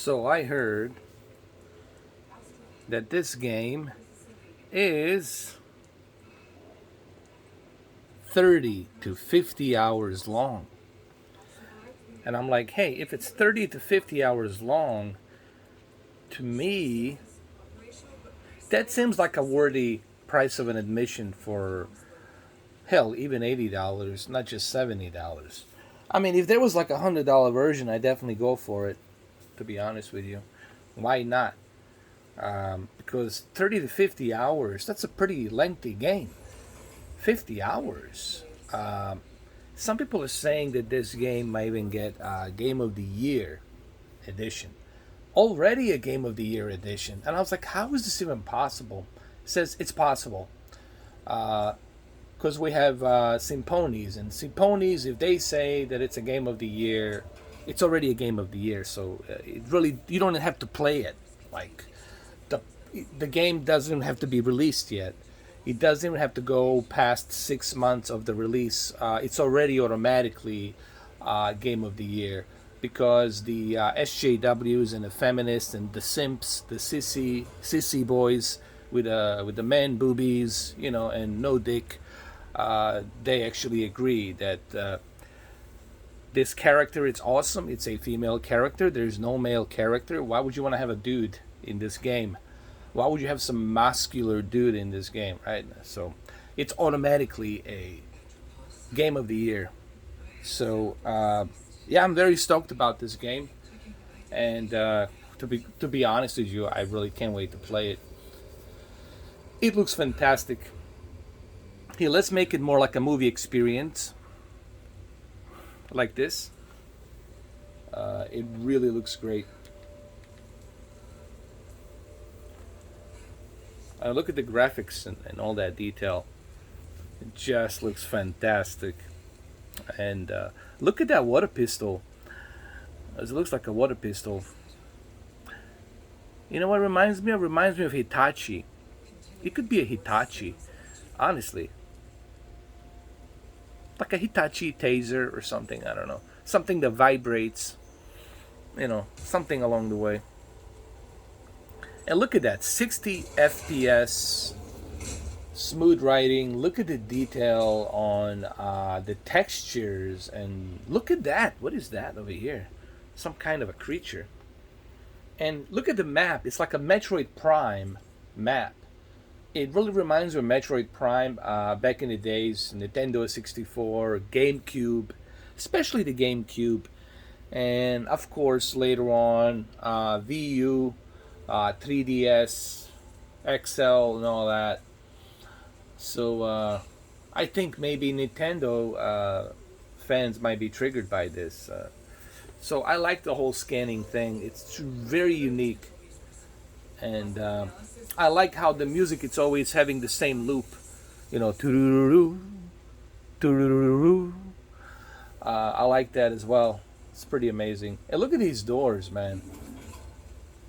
So I heard that this game is 30 to 50 hours long. And I'm like, hey, if it's 30 to 50 hours long, to me, that seems like a worthy price of an admission for, hell, even $80, not just $70. I mean, if there was like $100 version, I'd definitely go for it, to be honest with you. Why not? Because 30 to 50 hours, that's a pretty lengthy game. 50 hours. Some people are saying that this game might even get a Game of the Year edition. Already a Game of the Year edition. And I was like, how is this even possible? It says it's possible. Because we have Simponies. And Simponies, if they say that it's a Game of the Year, it's already a Game of the Year. So it really, you don't have to play it. Like, the game doesn't have to be released yet. It doesn't even have to go past 6 months of the release. It's already automatically Game of the Year because the SJWs and the feminists and the simps, the sissy boys with the man boobies, and no dick, they actually agree that this character, it's awesome. It's a female character. There's no male character. Why would you want to have a dude in this game? Why would you have some muscular dude in this game, right? So it's automatically a Game of the Year. So yeah, I'm very stoked about this game, and to be honest with you, I really can't wait to play it. It looks fantastic. Here, let's make it more like a movie experience, like this. It really looks great. Look at the graphics and all that detail. It just looks fantastic. And look at that water pistol. It looks like a water pistol. You know what it reminds me of? It reminds me of Hitachi. It could be a Hitachi, honestly. Like a Hitachi taser or something, I don't know. Something that vibrates. Something along the way. And look at that, 60 FPS, smooth writing. Look at the detail on the textures, and look at that. What is that over here? Some kind of a creature. And look at the map. It's like a Metroid Prime map. It really reminds me of Metroid Prime back in the days, Nintendo 64, GameCube, especially the GameCube, and of course later on Wii U. 3DS, XL, and all that. So I think maybe Nintendo fans might be triggered by this. So I like the whole scanning thing. It's very unique, and I like how the music, it's always having the same loop. Turururu, turururu. I like that as well. It's pretty amazing. And look at these doors, man.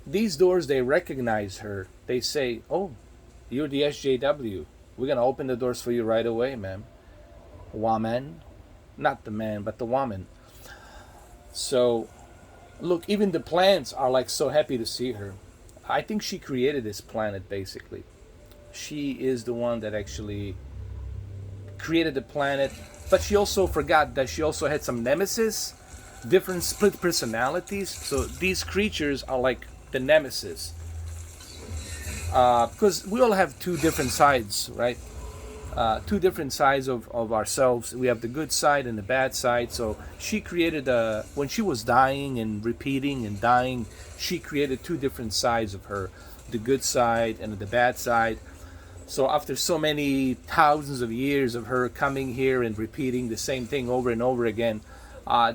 These doors, they recognize her. They say, oh, you're the SJW. We're going to open the doors for you right away, ma'am. Woman. Not the man, but the woman. So, look, even the plants are like so happy to see her. I think she created this planet, basically. She is the one that actually created the planet. But she also forgot that she also had some nemesis, different split personalities. So these creatures are like the nemesis, because we all have two different sides, right? Two different sides of ourselves. We have the good side and the bad side. So she created when she was dying and repeating and dying, she created two different sides of her, the good side and the bad side. So after so many thousands of years of her coming here and repeating the same thing over and over again,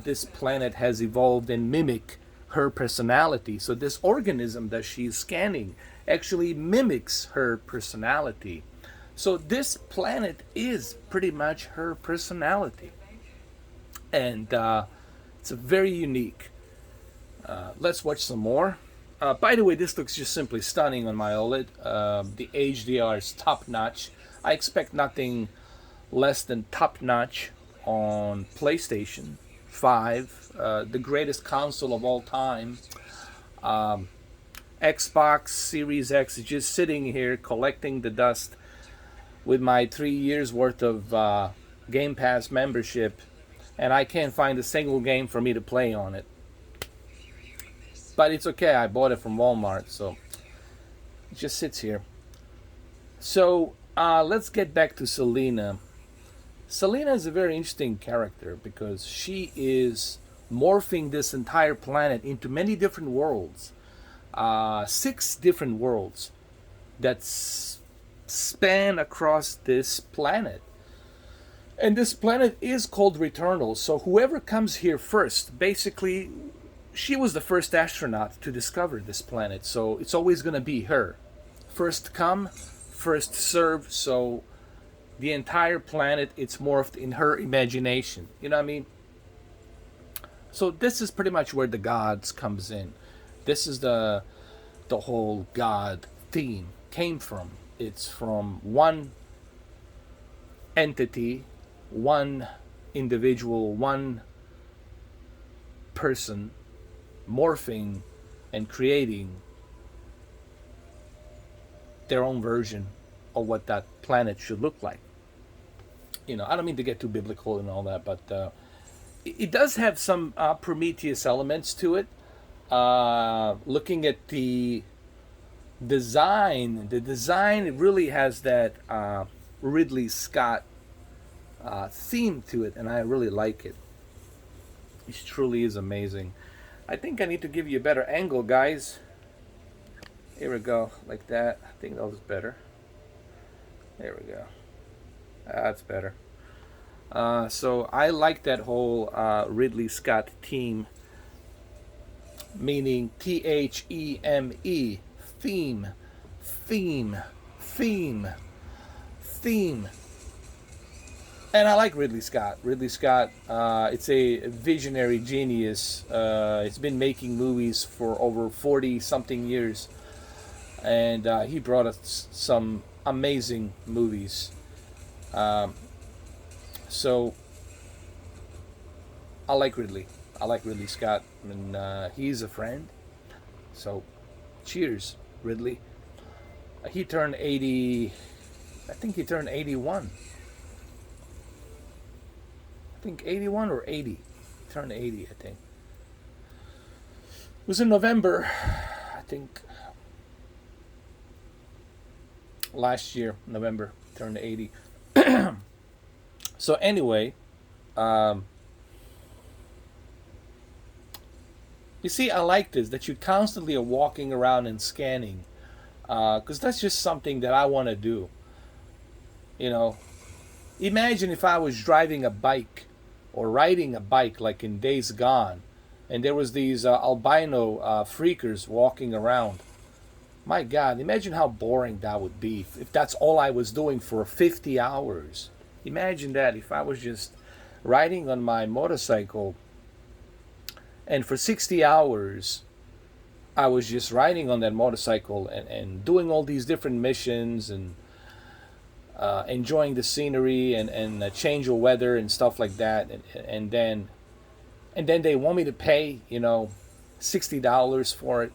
this planet has evolved and mimic her personality. So this organism that she's scanning actually mimics her personality. So this planet is pretty much her personality. And it's very unique. Let's watch some more. By the way, this looks just simply stunning on my OLED. The HDR is top notch. I expect nothing less than top notch on PlayStation 5, the greatest console of all time. Xbox Series X is just sitting here collecting the dust with my 3 years worth of Game Pass membership, and I can't find a single game for me to play on it. But it's okay, I bought it from Walmart, so it just sits here. So let's get back to Selena. Selena is a very interesting character because she is morphing this entire planet into many different worlds. 6 different worlds that span across this planet. And this planet is called Returnal, so whoever comes here first, basically, she was the first astronaut to discover this planet, so it's always going to be her. First come, first serve, so the entire planet, it's morphed in her imagination. You know what I mean? So this is pretty much where the gods comes in. This is the whole god theme came from. It's from one entity, one individual, one person morphing and creating their own version of what that planet should look like. You know, I don't mean to get too biblical and all that, but it does have some Prometheus elements to it. Looking at the design, it really has that Ridley Scott theme to it, and I really like it. It truly is amazing. I think I need to give you a better angle, guys. Here we go, like that. I think that was better. There we go. That's better. So I like that whole Ridley Scott theme, meaning THEME, theme, theme, theme, theme. And I like Ridley Scott. Ridley Scott, it's a visionary genius. It's been making movies for over 40-something years. And he brought us some amazing movies. So I like Ridley. I like Ridley Scott. And he's a friend. So cheers, Ridley. He turned 80. I think he turned 81. I think 81 or 80. He turned 80, I think. It was in November, I think. Last year, November, turned 80. So anyway, you see, I like this, that you constantly are walking around and scanning, because that's just something that I want to do. You know, imagine if I was driving a bike or riding a bike like in Days Gone, and there was these albino freakers walking around. My God, imagine how boring that would be if that's all I was doing for 50 hours. Imagine that, if I was just riding on my motorcycle and for 60 hours I was just riding on that motorcycle and doing all these different missions and enjoying the scenery and change of weather and stuff like that, and then they want me to pay, you know, $60 for it,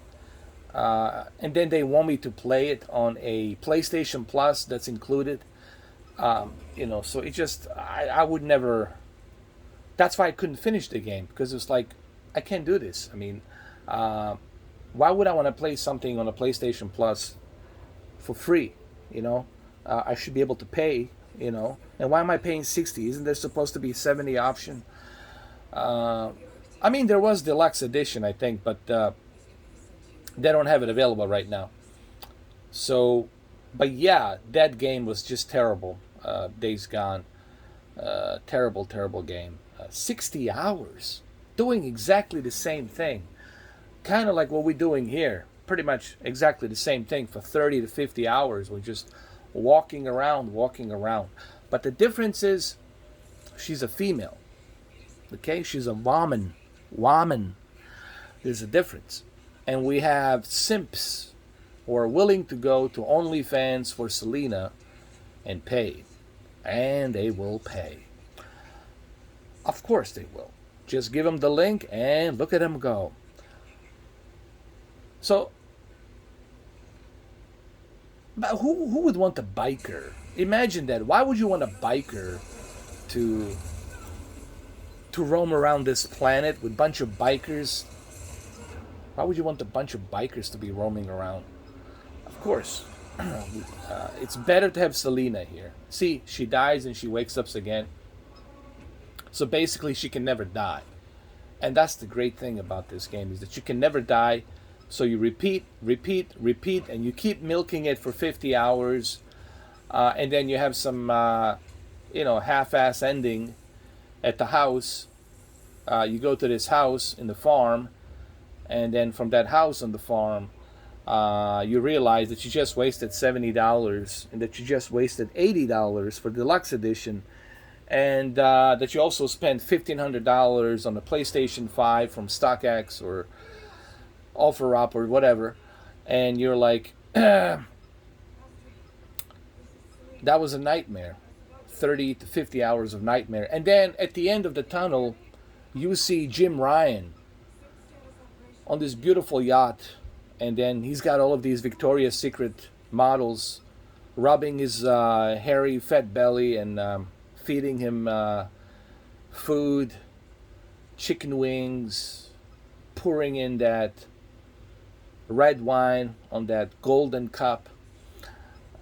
and then they want me to play it on a PlayStation Plus that's included. You know, so it just I would never. That's why I couldn't finish the game, because it's like, I can't do this. I mean, why would I want to play something on a PlayStation Plus for free? You know, I should be able to pay. You know, and why am I paying 60? Isn't there supposed to be 70 option? I mean, there was deluxe edition, I think, but they don't have it available right now. So, but yeah, that game was just terrible. Days Gone, terrible game. 60 hours doing exactly the same thing, kind of like what we're doing here. Pretty much exactly the same thing for 30 to 50 hours. We're just walking around. But the difference is, she's a female. Okay, she's a woman. There's a difference. And we have simps who are willing to go to OnlyFans for Selena and pay. And they will pay. Of course they will. Just give them the link and look at them go. So, but who would want a biker? Imagine that. Why would you want a biker to roam around this planet with a bunch of bikers? Why would you want a bunch of bikers to be roaming around? Of course, it's better to have Selena here. See, she dies and she wakes up again. So basically, she can never die. And that's the great thing about this game, is that you can never die. So you repeat, repeat, repeat, and you keep milking it for 50 hours. And then you have some, half-ass ending at the house. You go to this house in the farm, and then from that house on the farm, you realize that you just wasted $70 and that you just wasted $80 for the deluxe edition, and that you also spent $1,500 on the PlayStation 5 from StockX or OfferUp or whatever, and you're like, that was a nightmare. 30 to 50 hours of nightmare. And then at the end of the tunnel, you see Jim Ryan on this beautiful yacht, and then he's got all of these Victoria's Secret models rubbing his hairy fat belly and feeding him food, chicken wings, pouring in that red wine on that golden cup,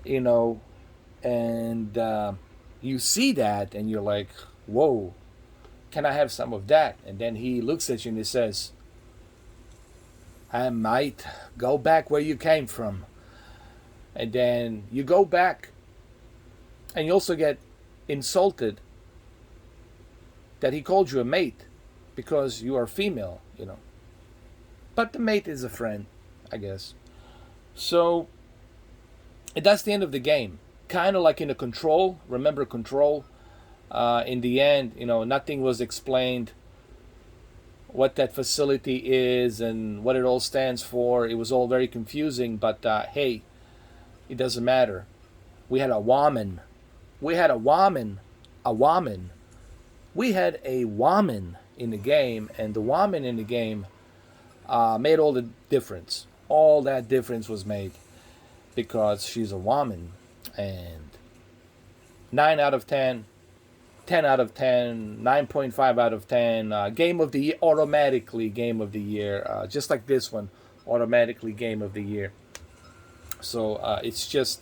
and you see that and you're like, whoa, can I have some of that? And then he looks at you and he says, "I might go back where you came from." And then you go back, and you also get insulted that he called you a mate because you are female, But the mate is a friend, I guess. So that's the end of the game. Kind of like in a Control. Remember Control? In the end, nothing was explained. What that facility is and what it all stands for. It was all very confusing, but hey, it doesn't matter. We had a woman. We had a woman. We had a woman in the game, and the woman in the game made all the difference. All that difference was made because she's a woman. And 9 out of 10, 10 out of 10, 9.5 out of 10, game of the year, automatically game of the year, just like this one, automatically game of the year. So it's just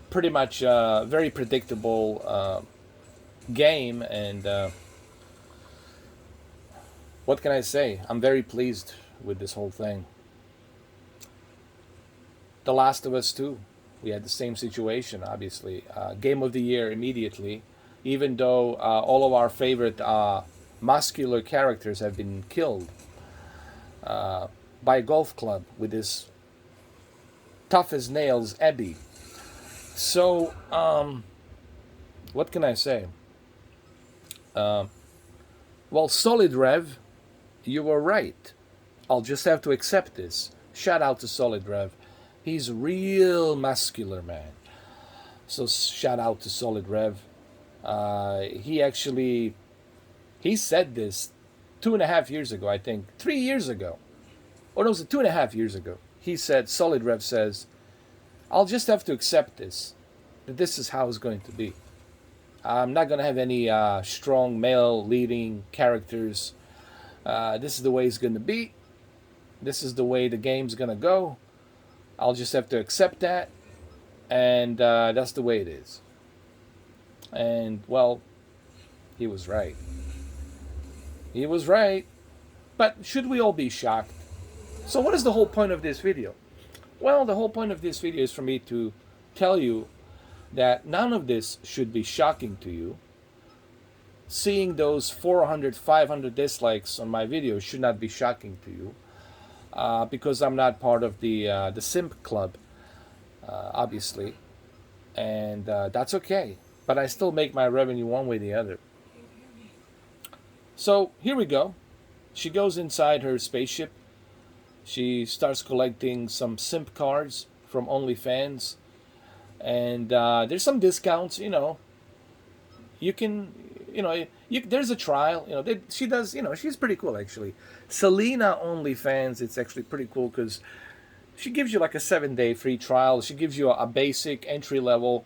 pretty much a very predictable game, and what can I say? I'm very pleased with this whole thing. The Last of Us 2, we had the same situation, obviously. Game of the year immediately, even though all of our favorite muscular characters have been killed by a golf club with this tough as nails Abby. So, what can I say? Well, Solid Rev, you were right. I'll just have to accept this. Shout out to Solid Rev. He's a real muscular man. So shout out to Solid Rev. He said this 2.5 years ago, I think. 3 years ago. Or no, it was 2.5 years ago. He said, Solid Rev says, I'll just have to accept this. That this is how it's going to be. I'm not going to have any strong male leading characters. This is the way it's going to be. This is the way the game's going to go. I'll just have to accept that. And that's the way it is. And, well, he was right. He was right. But should we all be shocked? So what is the whole point of this video? Well, the whole point of this video is for me to tell you that none of this should be shocking to you. Seeing those 400, 500 dislikes on my video should not be shocking to you. Because I'm not part of the Simp Club, obviously. And that's okay. But I still make my revenue one way or the other. So, here we go. She goes inside her spaceship. She starts collecting some simp cards from OnlyFans. And there's some discounts, You can, there's a trial, she does, she's pretty cool, actually. SELENA OnlyFans, it's actually pretty cool because she gives you like a 7-day free trial. She gives you a basic entry level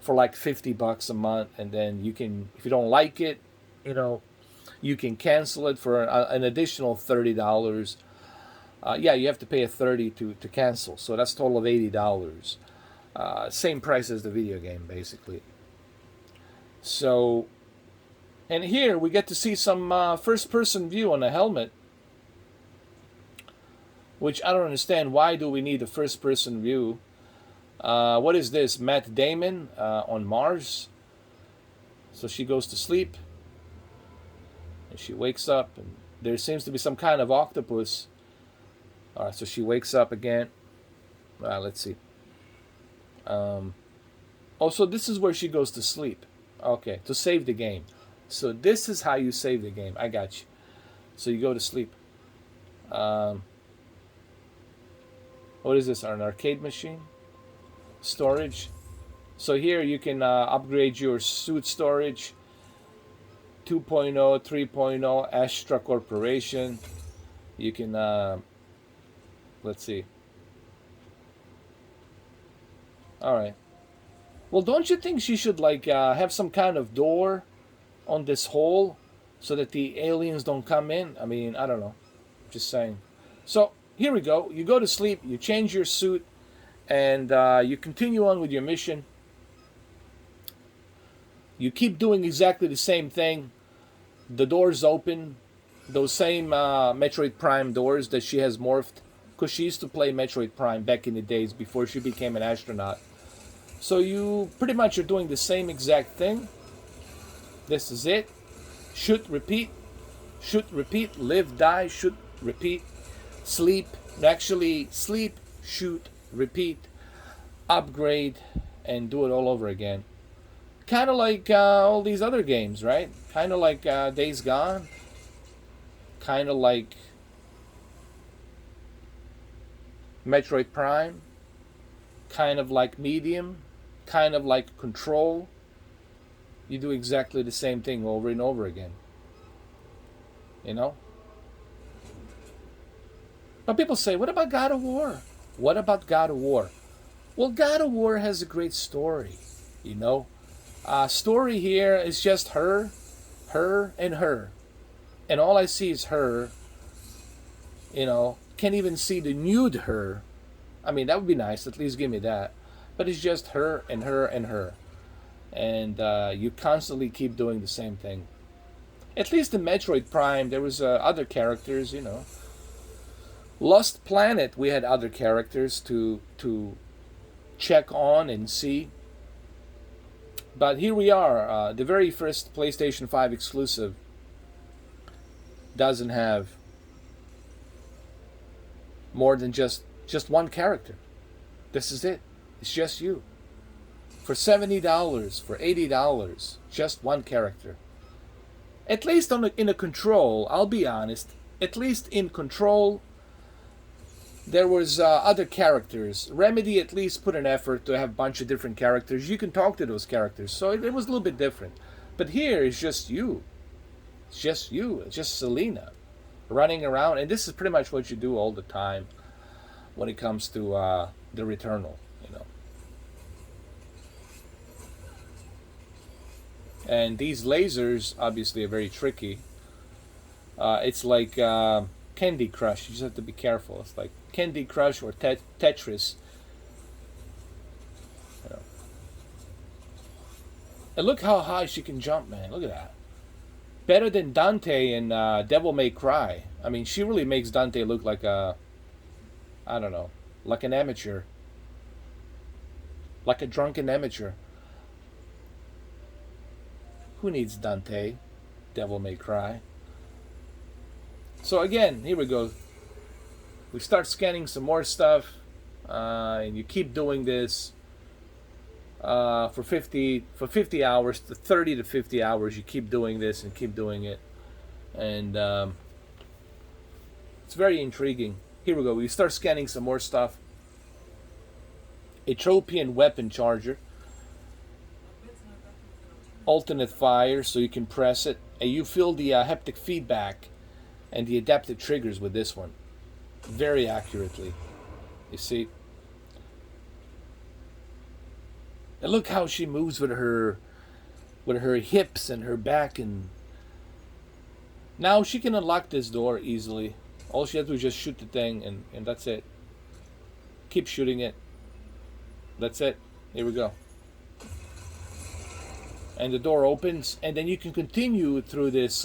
for like $50 a month, and then you can, if you don't like it, you know, you can cancel it for an additional $30. Yeah, you have to pay a $30 to cancel, so that's a total of $80. Same price as the video game, basically. So, and here we get to see some first-person view on the helmet, which I don't understand. Why do we need a first-person view? What is this? Matt Damon on Mars. So she goes to sleep, and she wakes up, and there seems to be some kind of octopus. All right, so she wakes up again. Let's see. So this is where she goes to sleep. Okay, to save the game. So this is how you save the game. I got you. So you go to sleep. What is this? An arcade machine? Storage. So here you can upgrade your suit storage. 2.0, 3.0, ASTRA Corporation. You can, let's see. All right. Well, don't you think she should like have some kind of door on this hole so that the aliens don't come in? I mean, I don't know. Just saying. So here we go. You go to sleep. You change your suit, and you continue on with your mission. You keep doing exactly the same thing. The doors open. Those same Metroid Prime doors that she has morphed, because she used to play Metroid Prime back in the days before she became an astronaut. So you pretty much are doing the same exact thing. This is it. Shoot, repeat. Shoot, repeat. Live, die, shoot, repeat. Sleep. Actually, sleep, shoot, repeat. Upgrade, and do it all over again. Kind of like all these other games, right? Kind of like Days Gone. Kind of like Metroid Prime. Kind of like Medium. Kind of like Control. You do exactly the same thing over and over again. You know? But people say, what about God of War? What about God of War? Well, God of War has a great story, you know? Story here is just her, and her. And all I see is her, you know. Can't even see the nude her. I mean, that would be nice. At least give me that. But it's just her and her and her. And you constantly keep doing the same thing. At least in Metroid Prime, there was other characters, you know. Lost Planet, we had other characters to check on and see. But here we are. The very first PlayStation 5 exclusive doesn't have more than just one character. This is it. It's just you. For $70, for $80, just one character. At least in a Control, I'll be honest, at least in Control, there was other characters. Remedy at least put an effort to have a bunch of different characters. You can talk to those characters, so it was a little bit different. But here, it's just you. It's just you. It's just Selena running around. And this is pretty much what you do all the time when it comes to the Returnal, you know. And these lasers, obviously, are very tricky. It's like Candy Crush. You just have to be careful. It's like Candy Crush or Tetris. You know. And look how high she can jump, man. Look at that. Better than Dante in Devil May Cry. I mean, she really makes Dante look like a, I don't know, like an amateur. Like a drunken amateur. Who needs Dante? Devil May Cry. So again, here we go. We start scanning some more stuff, and you keep doing this for 50 hours, to 30 to 50 hours. You keep doing this and keep doing it, and it's very intriguing. Here we go. We start scanning some more stuff. A tropian weapon charger. Alternate fire, so you can press it, and you feel the haptic feedback and the adaptive triggers with this one very accurately. You see? And look how she moves with her hips and her back, and now she can unlock this door easily. All she has to do is just shoot the thing, and that's it. Keep shooting it. That's it. Here we go. And the door opens, and then you can continue through this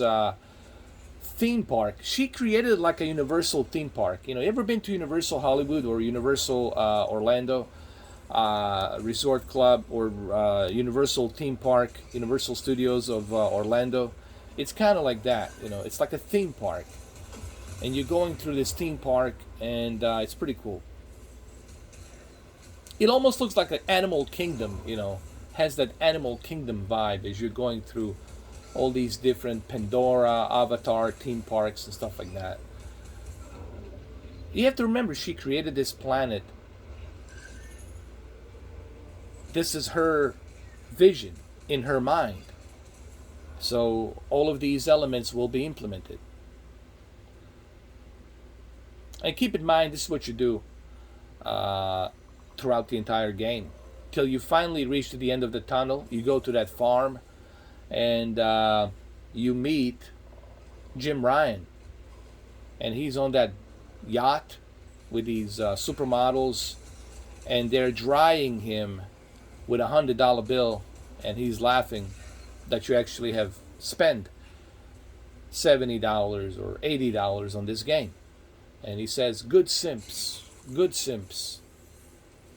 theme park. She created like a Universal theme park. You ever been to Universal Hollywood or Universal Orlando Resort Club, or Universal Theme Park, Universal Studios of Orlando? It's kind of like that. It's like a theme park, and you're going through this theme park, and it's pretty cool. It almost looks like an Animal Kingdom, has that Animal Kingdom vibe as you're going through all these different Pandora, Avatar theme parks and stuff like that. You have to remember, she created this planet. This is her vision in her mind. So all of these elements will be implemented. And keep in mind, this is what you do throughout the entire game. Till you finally reach to the end of the tunnel, you go to that farm, and you meet Jim Ryan. And he's on that yacht with these supermodels, and they're drying him with $100 bill, and he's laughing that you actually have spent $70 or $80 on this game. And he says, good simps,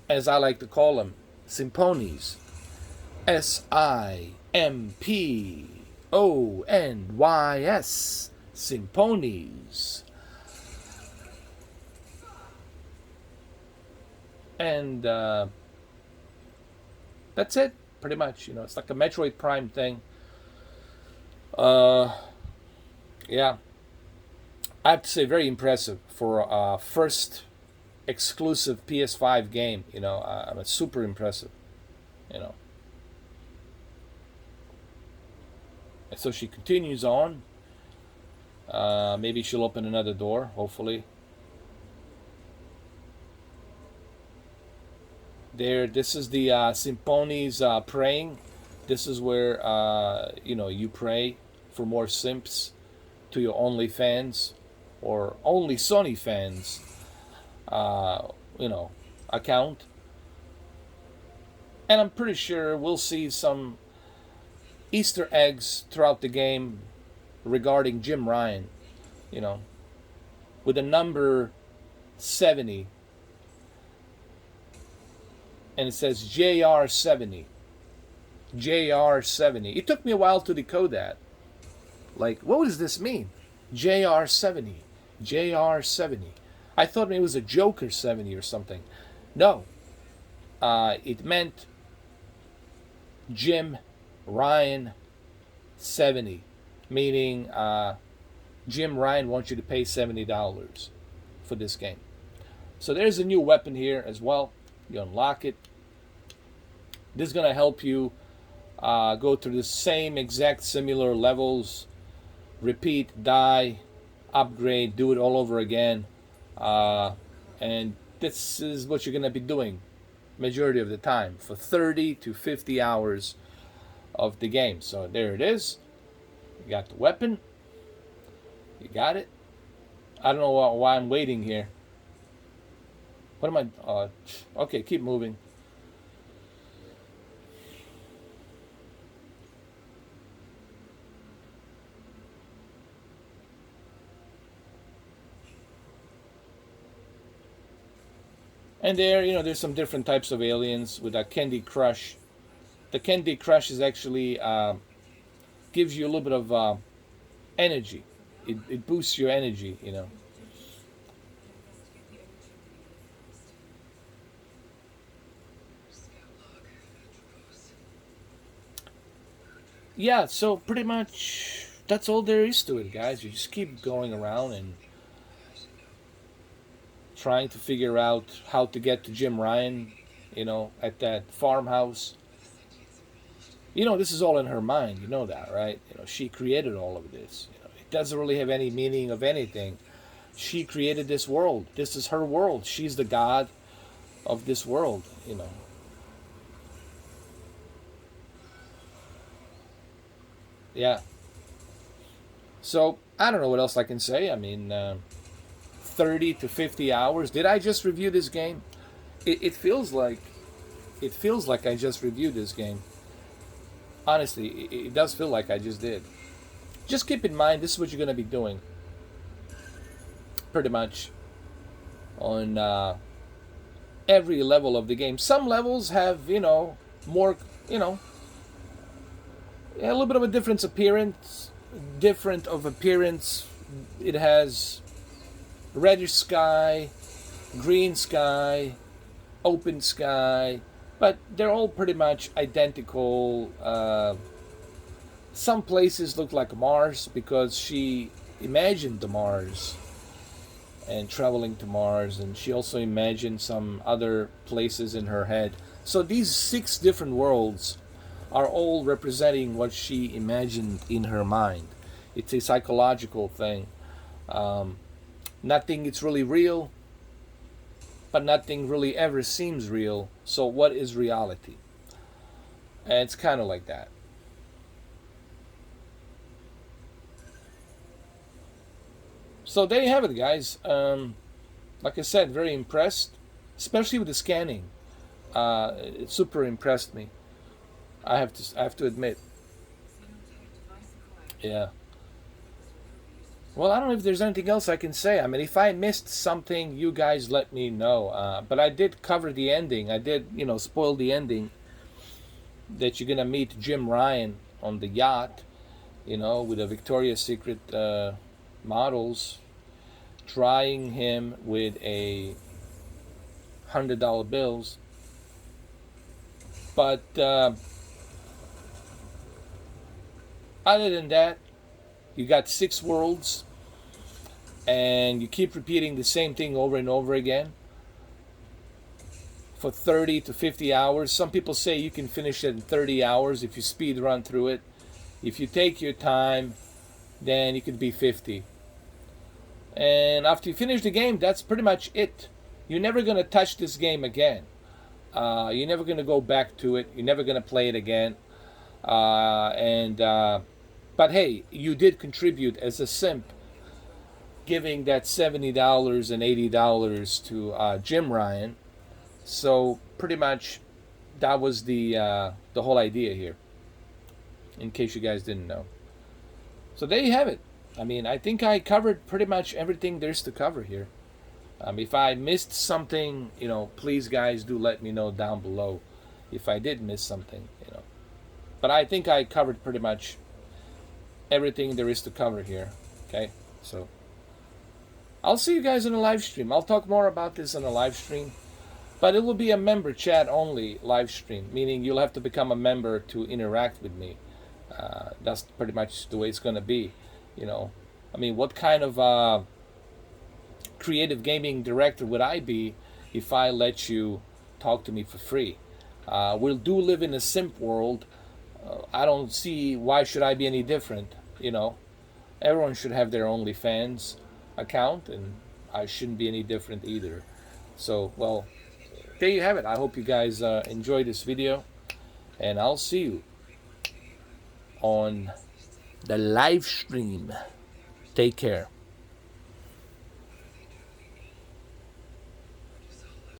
as I like to call them, Simponies. SIMPONYS. Simponies. And that's it, pretty much. It's like a Metroid Prime thing. Yeah. I have to say, very impressive for a first exclusive PS5 game. It's super impressive. And so she continues on. Maybe she'll open another door, hopefully. This is the Simponies praying. This is where you pray for more simps to your OnlyFans or only Sony fans account. And I'm pretty sure we'll see some Easter eggs throughout the game regarding Jim Ryan, with the number 70. And it says JR70. JR70. It took me a while to decode that. Like, what does this mean? JR70. JR70. I thought maybe it was a Joker 70 or something. No. It meant Jim Ryan 70. Meaning Jim Ryan wants you to pay $70 for this game. So there's a new weapon here as well. You unlock it. This is going to help you go through the same exact similar levels. Repeat, die, upgrade, do it all over again. And this is what you're going to be doing majority of the time for 30 to 50 hours of the game. So there it is. You got the weapon. You got it. I don't know why I'm waiting here. What am I? Okay, keep moving. And there's some different types of aliens with a Candy Crush. The Candy Crush is actually gives you a little bit of energy. It boosts your energy, Yeah, so pretty much that's all there is to it, guys. You just keep going around and trying to figure out how to get to Jim Ryan, at that farmhouse. This is all in her mind. You know that, right? She created all of this. It doesn't really have any meaning of anything. She created this world. This is her world. She's the god. of this world, Yeah. So I don't know what else I can say. I mean, 30 to 50 hours. Did I just review this game? It feels like I just reviewed this game. Honestly, it does feel like I just did. Just keep in mind, this is what you're going to be doing, pretty much, on every level of the game. Some levels have, more, a little bit of a different appearance. It has reddish sky, green sky, open sky, but they're all pretty much identical. Some places look like Mars because she imagined the Mars and traveling to Mars, and she also imagined some other places in her head. So these 6 different worlds are all representing what she imagined in her mind. It's a psychological thing. Nothing is really real, but nothing really ever seems real. So what is reality? And it's kind of like that. So there you have it, guys. Like I said, very impressed, especially with the scanning. It super impressed me. I have to admit. Yeah. Well, I don't know if there's anything else I can say. I mean, if I missed something, you guys let me know. But I did cover the ending. I did, spoil the ending that you're gonna meet Jim Ryan on the yacht, with the Victoria's Secret models, trying him with a $100 bills. But other than that, you got 6 worlds, and you keep repeating the same thing over and over again for 30 to 50 hours. Some people say you can finish it in 30 hours if you speed run through it. If you take your time, then it could be 50. And after you finish the game, that's pretty much it. You're never going to touch this game again. You're never going to go back to it. You're never going to play it again. But hey, you did contribute as a simp, giving that $70 and $80 to Jim Ryan. So pretty much, that was the whole idea here. In case you guys didn't know. So there you have it. I mean, I think I covered pretty much everything there's to cover here. If I missed something, please guys do let me know down below if I did miss something, But I think I covered pretty much everything there is to cover here. Okay, so I'll see you guys in a live stream. I'll talk more about this in a live stream, but it will be a member chat only live stream, meaning you'll have to become a member to interact with me. That's pretty much the way it's going to be. I mean, what kind of creative gaming director would I be if I let you talk to me for free? We do live in a simp world. I don't see why should I be any different. Everyone should have their OnlyFans account, and I shouldn't be any different either. So, well, there you have it. I hope you guys enjoyed this video, and I'll see you on the live stream. Take care.